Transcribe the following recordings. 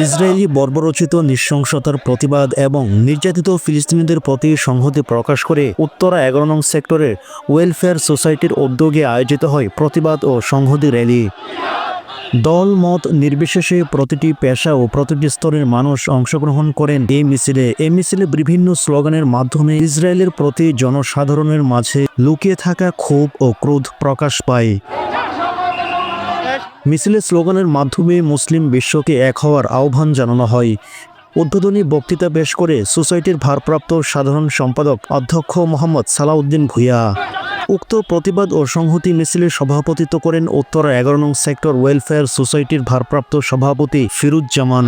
Israeli বর্বরোচিত নৃশংসতার প্রতিবাদ এবং নির্যাতিত ফিলিস্তিনিদের প্রতি সংহতি প্রকাশ করে উত্তরা 11 নং সেক্টরের ওয়েলফেয়ার সোসাইটির উদ্যোগে আয়োজিত হয় প্রতিবাদ ও সংহতি র্যালি। দল মত নির্বিশেষে প্রতিটি পেশা ও প্রতিটি স্তরের মানুষ অংশগ্রহণ করেন এই মিছিলে বিভিন্ন স্লোগানের মাধ্যমে ইসরায়েলের প্রতি জনসাধারণের মাঝে লুকিয়ে থাকা ক্ষোভ ও ক্রোধ প্রকাশ পায়। মিছিলের স্লোগানের মাধ্যমে মুসলিম বিশ্বকে এক হওয়ার আহ্বান জানানো হয়। উদ্বোধনী বক্তৃতা পেশ করে সোসাইটির ভারপ্রাপ্ত সাধারণ সম্পাদক অধ্যক্ষ মোহাম্মদ সালাউদ্দিন ভূঁইয়া। উক্ত প্রতিবাদ ও সংহতি মিছিলে সভাপতিত্ব করেন উত্তরা 11 নং সেক্টর ওয়েলফেয়ার সোসাইটির ভারপ্রাপ্ত সভাপতি ফিরুজ্জামান।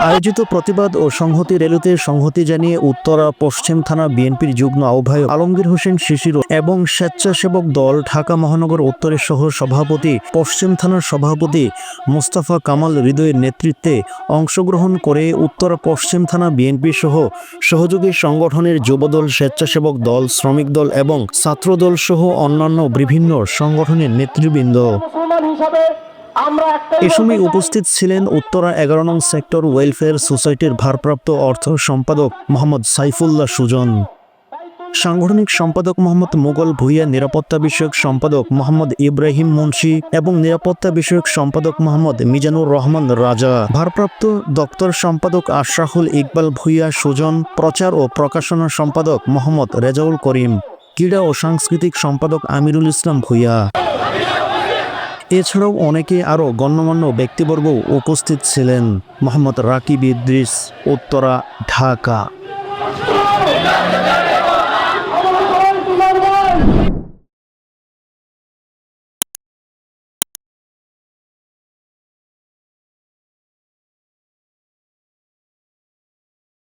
আয়োজিত প্রতিবাদ ও সংহতি র্যালিতে সংহতি জানিয়ে উত্তরা পশ্চিম থানা বিএনপির যুগ্ম আহ্বায়ক আলমগীর হোসেন শিশির এবং স্বেচ্ছাসেবক দল ঢাকা মহানগর উত্তরের সহ সভাপতি পশ্চিম থানার সভাপতি মোস্তফা কামাল হৃদয়ের নেতৃত্বে অংশগ্রহণ করে উত্তরা পশ্চিম থানা বিএনপি সহ সহযোগী সংগঠনের যুবদল, স্বেচ্ছাসেবক দল, শ্রমিক দল এবং ছাত্রদল সহ অন্যান্য বিভিন্ন সংগঠনের নেতৃবৃন্দ। এ সময় উপস্থিত ছিলেন উত্তরা 11 নং সেক্টর ওয়েলফেয়ার সোসাইটির ভারপ্রাপ্ত অর্থ সম্পাদক মোহাম্মদ সাইফুল্লাহ সুজন, সাংগঠনিক সম্পাদক মোহাম্মদ মোগল ভূঁইয়া, নিরাপত্তা বিষয়ক সম্পাদক মোহাম্মদ ইব্রাহিম মুন্সি এবং নিরাপত্তা বিষয়ক সম্পাদক মোহাম্মদ মিজানুর রহমান রাজা, ভারপ্রাপ্ত দপ্তর সম্পাদক আশরাফুল ইকবাল ভূঁইয়া সুজন, প্রচার ও প্রকাশনা সম্পাদক মোহাম্মদ রেজাউল করিম, ক্রীড়া ও সাংস্কৃতিক সম্পাদক আমিরুল ইসলাম ভূঁইয়া। এছাড়াও অনেকে আরও গণ্যমান্য ব্যক্তিবর্গ উপস্থিত ছিলেন। মোহাম্মদ রাকিব ইদ্রিস, উত্তরা, ঢাকা।